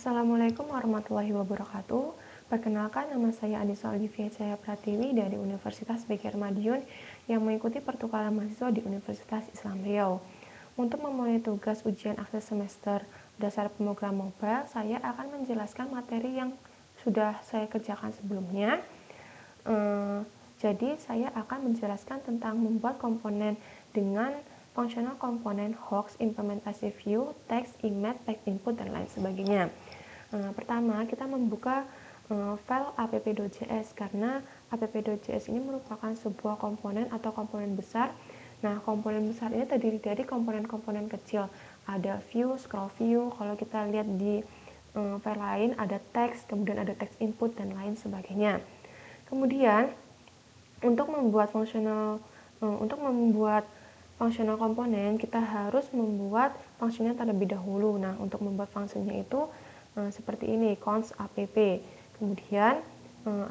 Assalamualaikum warahmatullahi wabarakatuh. Perkenalkan, nama saya Anissa Olivia Cahaya Pratiwi dari Universitas BKR Madiun yang mengikuti pertukaran mahasiswa di Universitas Islam Riau. Untuk memenuhi tugas ujian akhir semester dasar pemrogram mobile, saya akan menjelaskan materi yang sudah saya kerjakan sebelumnya. Jadi saya akan menjelaskan tentang membuat komponen dengan functional komponen hooks, implementasi view, text, image, text input, dan lain sebagainya. Pertama, kita membuka file app.js karena app.js ini merupakan sebuah komponen atau komponen besar. Nah, komponen besar ini terdiri dari komponen-komponen kecil. Ada view, scroll view, kalau kita lihat di file lain ada text, kemudian ada text input, dan lain sebagainya. Kemudian, untuk membuat functional komponen, kita harus membuat fungsinya terlebih dahulu. Nah, untuk membuat fungsinya itu seperti ini, const app. Kemudian,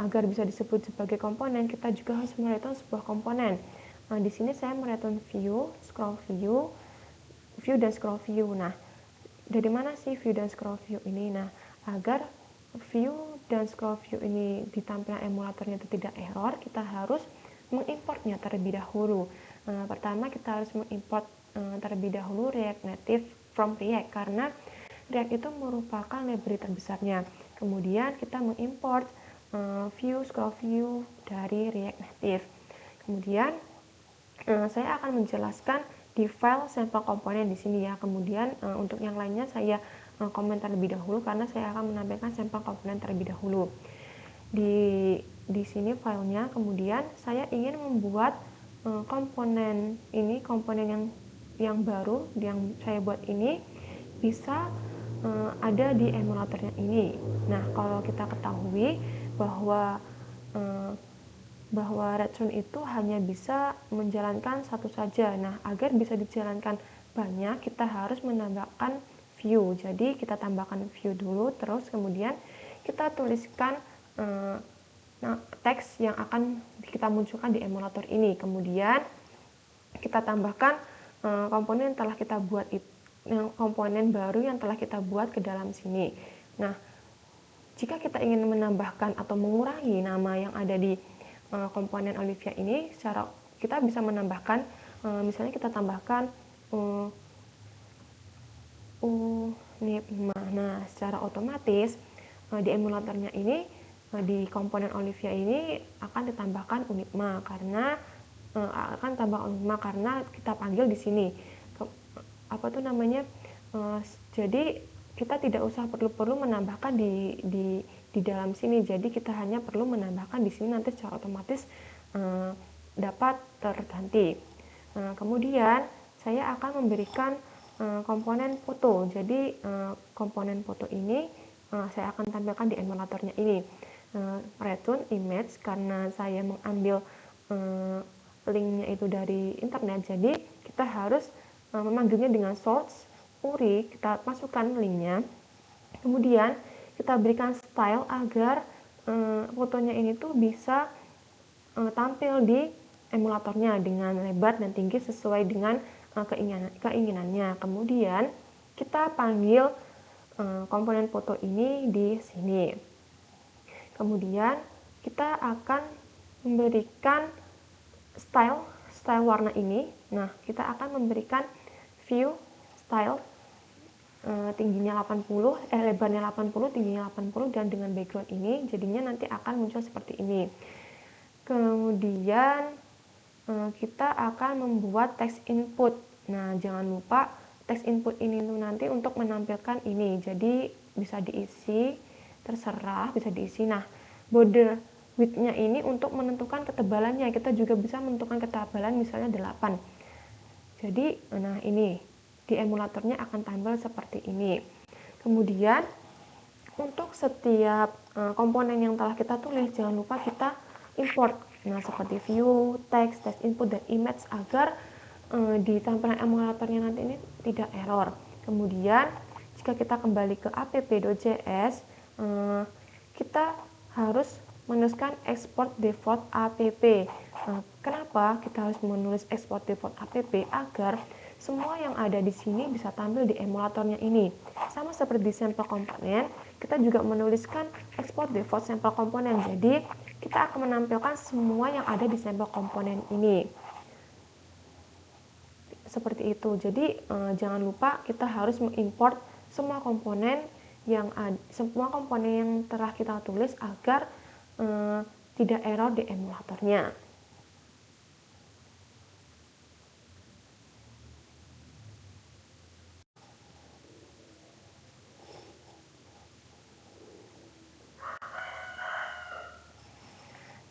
agar bisa disebut sebagai komponen, kita juga harus mereturn sebuah komponen. Di sini saya mereturn view, scroll view, view dan scroll view. Nah, dari mana sih view dan scroll view ini? Nah, agar view dan scroll view ini di tampilan emulatornya itu tidak error, kita harus mengimportnya terlebih dahulu. Pertama, kita harus mengimport terlebih dahulu React Native from React karena React itu merupakan library terbesarnya. Kemudian kita mengimport view, scroll view dari React Native. Kemudian saya akan menjelaskan di file sampel komponen di sini ya. Kemudian untuk yang lainnya saya komentar lebih dahulu karena saya akan menampilkan sampel komponen terlebih dahulu. Di sini filenya. Kemudian saya ingin membuat komponen ini, komponen yang baru yang saya buat ini bisa ada di emulatornya ini. Nah, kalau kita ketahui bahwa Redstone itu hanya bisa menjalankan satu saja. Nah, agar bisa dijalankan banyak, kita harus menambahkan view. Jadi, kita tambahkan view dulu, terus kemudian kita tuliskan teks yang akan kita munculkan di emulator ini. Kemudian, kita tambahkan komponen yang telah kita buat komponen baru yang telah kita buat ke dalam sini. Nah, jika kita ingin menambahkan atau mengurangi nama yang ada di komponen Olivia ini, secara kita bisa menambahkan, misalnya kita tambahkan unipma. Nah, secara otomatis di emulatornya ini, di komponen Olivia ini akan ditambahkan unipma karena kita panggil di sini. Jadi kita tidak usah perlu menambahkan di dalam sini. Jadi kita hanya perlu menambahkan di sini, nanti secara otomatis dapat terganti. Kemudian saya akan memberikan komponen foto. Jadi komponen foto ini saya akan tampilkan di emulatornya ini. Return image karena saya mengambil linknya itu dari internet. Jadi kita harus memanggilnya dengan source URI, kita masukkan linknya. Kemudian kita berikan style agar fotonya ini tuh bisa tampil di emulatornya dengan lebar dan tinggi sesuai dengan keinginannya. Kemudian kita panggil komponen foto ini di sini. Kemudian kita akan memberikan style warna ini. Nah, kita akan memberikan view style tingginya 80, lebarnya 80, tingginya 80, dan dengan background ini jadinya nanti akan muncul seperti ini. Kemudian kita akan membuat text input. Nah, jangan lupa text input ini nanti untuk menampilkan ini. Jadi bisa diisi, terserah bisa diisi. Nah, border width-nya ini untuk menentukan ketebalannya. Kita juga bisa menentukan ketebalan misalnya 8. Jadi, nah ini di emulatornya akan tampil seperti ini. Kemudian untuk setiap komponen yang telah kita tulis, jangan lupa kita import. Nah, seperti view, text, text input, dan image agar di tampilan emulatornya nanti ini tidak error. Kemudian jika kita kembali ke app.js, kita harus menuliskan export default app. Kenapa kita harus menulis export default app? Agar semua yang ada di sini bisa tampil di emulatornya ini. Sama seperti di sampel komponen, kita juga menuliskan export default sampel komponen. Jadi, kita akan menampilkan semua yang ada di sampel komponen ini. Seperti itu. Jadi, jangan lupa kita harus mengimport semua komponen yang telah kita tulis agar tidak error di emulatornya.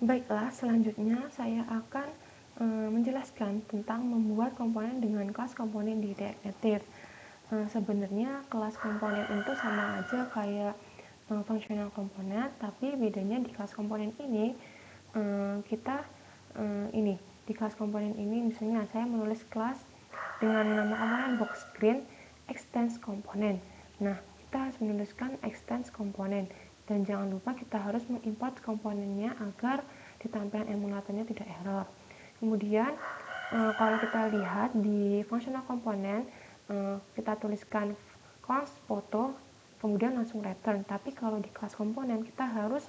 Baiklah, selanjutnya saya akan menjelaskan tentang membuat komponen dengan kelas komponen di React Native. Sebenarnya kelas komponen itu sama aja kayak functional komponen, tapi bedanya di kelas komponen ini kita di kelas komponen ini misalnya saya menulis kelas dengan nama komponen box screen extends komponen. Nah, kita harus menuliskan extends komponen. Dan jangan lupa kita harus mengimport komponennya agar di tampilan emulatornya tidak error. Kemudian kalau kita lihat di functional komponen, kita tuliskan const foto, kemudian langsung return. Tapi kalau di kelas komponen kita harus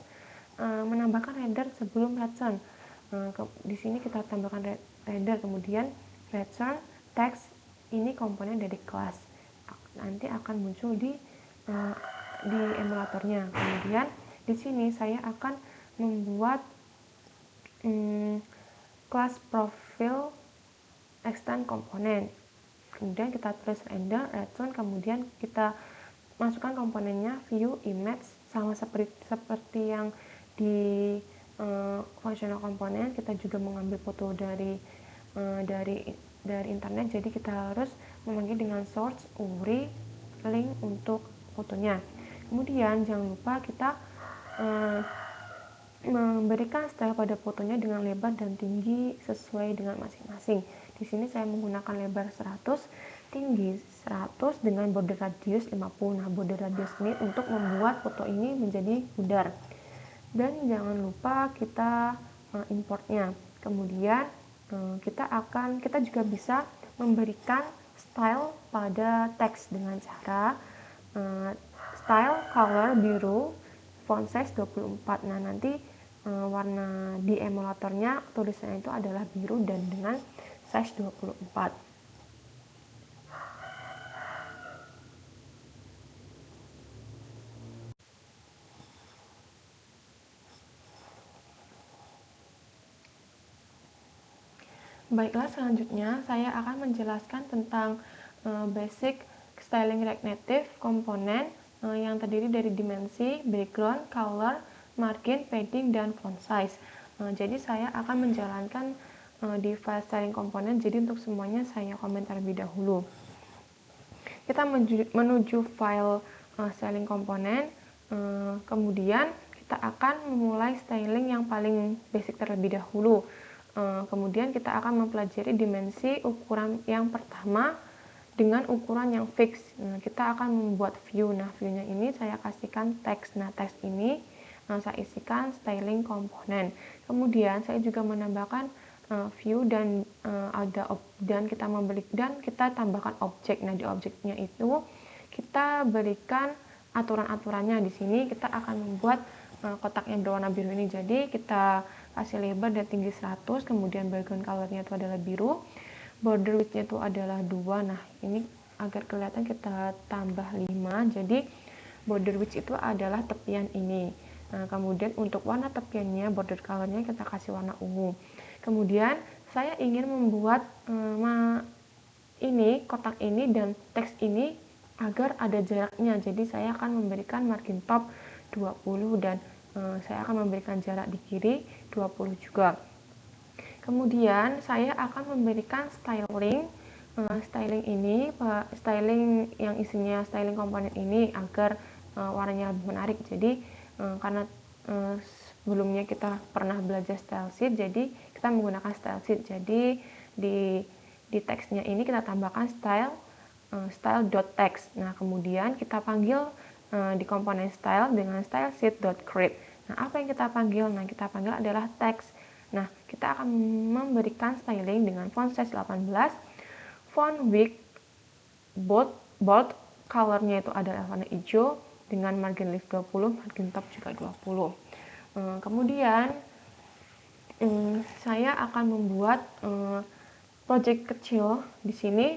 menambahkan render sebelum return. Di sini kita tambahkan render, kemudian return text ini komponen dari kelas. Nanti akan muncul di emulatornya. Kemudian di sini saya akan membuat kelas profile extend komponen. Kemudian kita tulis render, return, kemudian kita masukkan komponennya view, image, sama seperti yang di functional komponen. Kita juga mengambil foto dari internet, jadi kita harus memanggil dengan source, URI, link untuk fotonya. Kemudian jangan lupa kita memberikan style pada fotonya dengan lebar dan tinggi sesuai dengan masing-masing. Di sini saya menggunakan lebar 100, tinggi 100 dengan border radius 50. Nah, border radius ini untuk membuat foto ini menjadi pudar. Dan jangan lupa kita importnya. Kemudian kita juga bisa memberikan style pada teks dengan cara style color biru, font size 24. Nah, nanti warna di emulatornya tulisannya itu adalah biru dan dengan size 24. Baiklah, selanjutnya saya akan menjelaskan tentang basic styling React Native komponen yang terdiri dari dimensi, background, color, margin, padding, dan font size. Jadi saya akan menjalankan di file styling komponen, jadi untuk semuanya saya komentar terlebih dahulu. Kita menuju file styling komponen, kemudian kita akan memulai styling yang paling basic terlebih dahulu. Kemudian kita akan mempelajari dimensi ukuran yang pertama dengan ukuran yang fix. Kita akan membuat view. Nah, view-nya ini saya kasihkan teks. Nah, teks ini saya isikan styling komponen. Kemudian saya juga menambahkan view dan kita tambahkan objek. Nah, di objeknya itu kita berikan aturan-aturannya. Di sini kita akan membuat kotak yang berwarna biru ini. Jadi kita kasih lebar dan tinggi 100, kemudian background colornya itu adalah biru, border width-nya itu adalah 2. Nah, ini agar kelihatan kita tambah 5. Jadi border width itu adalah tepian ini. Nah, kemudian untuk warna tepiannya, border colornya kita kasih warna ungu. Kemudian saya ingin membuat kotak ini dan teks ini agar ada jaraknya. Jadi saya akan memberikan margin top 20 dan saya akan memberikan jarak di kiri 20 juga. Kemudian saya akan memberikan styling yang isinya styling komponen ini agar warnanya lebih menarik. Jadi karena sebelumnya kita pernah belajar style sheet, jadi kita menggunakan style sheet. Jadi di teksnya ini kita tambahkan style.text. Nah, kemudian kita panggil di komponen style dengan stylesheet.create. Nah, apa yang kita panggil? Nah, kita panggil adalah text. Nah, kita akan memberikan styling dengan font size 18, font width bold colornya itu adalah warna hijau dengan margin left 20, margin top juga 20. Kemudian saya akan membuat project kecil di sini.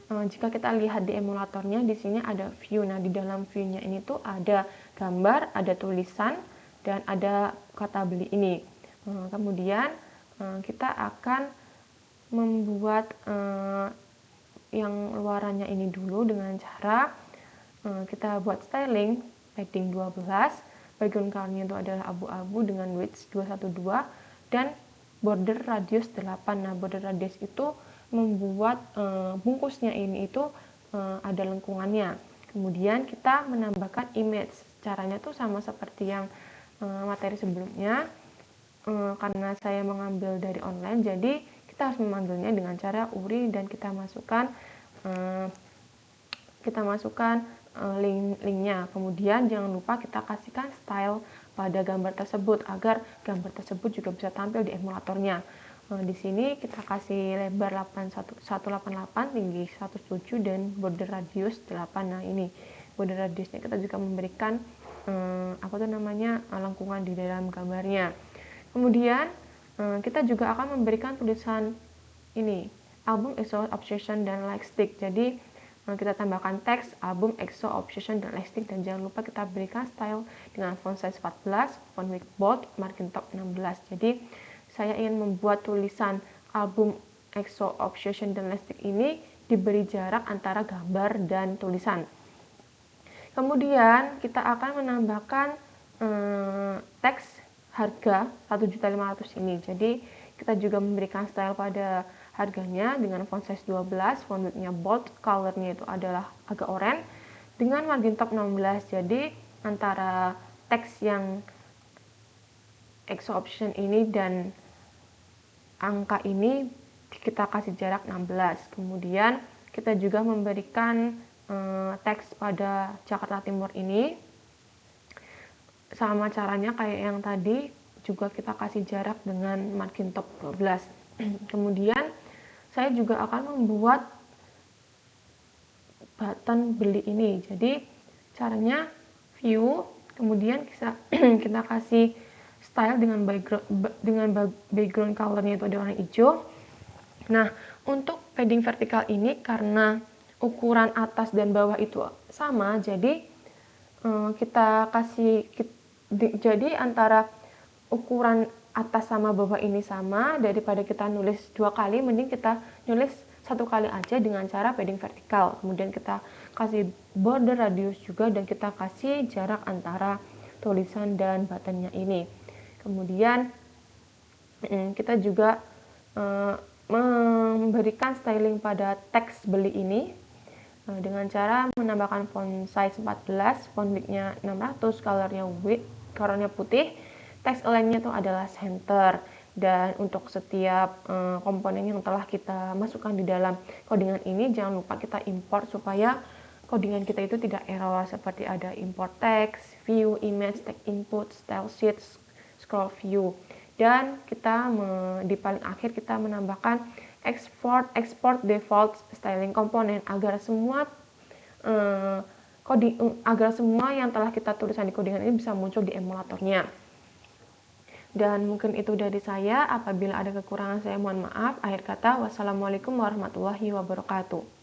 Jika kita lihat di emulatornya, di sini ada view. Nah, di dalam view-nya ini tuh ada gambar, ada tulisan, dan ada kata beli ini. Kemudian kita akan membuat yang luarannya ini dulu dengan cara kita buat styling padding 12, background colornya itu adalah abu-abu dengan width 212 dan border radius 8. Nah, border radius itu membuat bungkusnya ini itu ada lengkungannya. Kemudian kita menambahkan image. Caranya tuh sama seperti yang materi sebelumnya. Karena saya mengambil dari online, jadi kita harus memanggilnya dengan cara URI dan kita masukkan linknya. Kemudian jangan lupa kita kasihkan style pada gambar tersebut agar gambar tersebut juga bisa tampil di emulatornya. Di sini kita kasih lebar 188, tinggi 107 dan border radius 8. Nah, ini border radiusnya kita juga memberikan lengkungan di dalam gambarnya. Kemudian kita juga akan memberikan tulisan ini, album EXO Obsession dan Lightstick. Jadi kita tambahkan teks album EXO Obsession dan Lightstick, dan jangan lupa kita berikan style dengan font size 14, font width bold, margin top 16. Jadi saya ingin membuat tulisan album EXO Obsession dan Lightstick ini diberi jarak antara gambar dan tulisan. Kemudian kita akan menambahkan teks harga 1.500.000 ini. Jadi kita juga memberikan style pada harganya dengan font size 12, font width-nya bold, color-nya itu adalah agak oranye dengan margin top 16. Jadi antara teks yang EXO Obsession ini dan angka ini kita kasih jarak 16. Kemudian kita juga memberikan teks pada Jakarta Timur ini. Sama caranya kayak yang tadi, juga kita kasih jarak dengan margin top 12. Kemudian saya juga akan membuat button beli ini. Jadi caranya view, kemudian kita kasih style dengan background colornya itu ada warna hijau. Nah, untuk padding vertikal ini karena ukuran atas dan bawah itu sama, jadi kita kasih jadi antara ukuran atas sama bawah ini sama, daripada kita nulis 2 kali, mending kita nulis 1 kali aja dengan cara padding vertikal. Kemudian kita kasih border radius juga dan kita kasih jarak antara tulisan dan buttonnya ini. Kemudian kita juga memberikan styling pada teks beli ini dengan cara menambahkan font size 14, font width-nya 600, colornya putih, text align-nya itu adalah center, dan untuk setiap komponen yang telah kita masukkan di dalam codingan ini jangan lupa kita import supaya codingan kita itu tidak error, seperti ada import text, view, image, text input, style sheet, scroll view, dan kita di paling akhir kita menambahkan export default styling komponen agar semua yang telah kita tuliskan di codingan ini bisa muncul di emulatornya. Dan mungkin itu dari saya. Apabila ada kekurangan saya mohon maaf. Akhir kata, wassalamualaikum warahmatullahi wabarakatuh.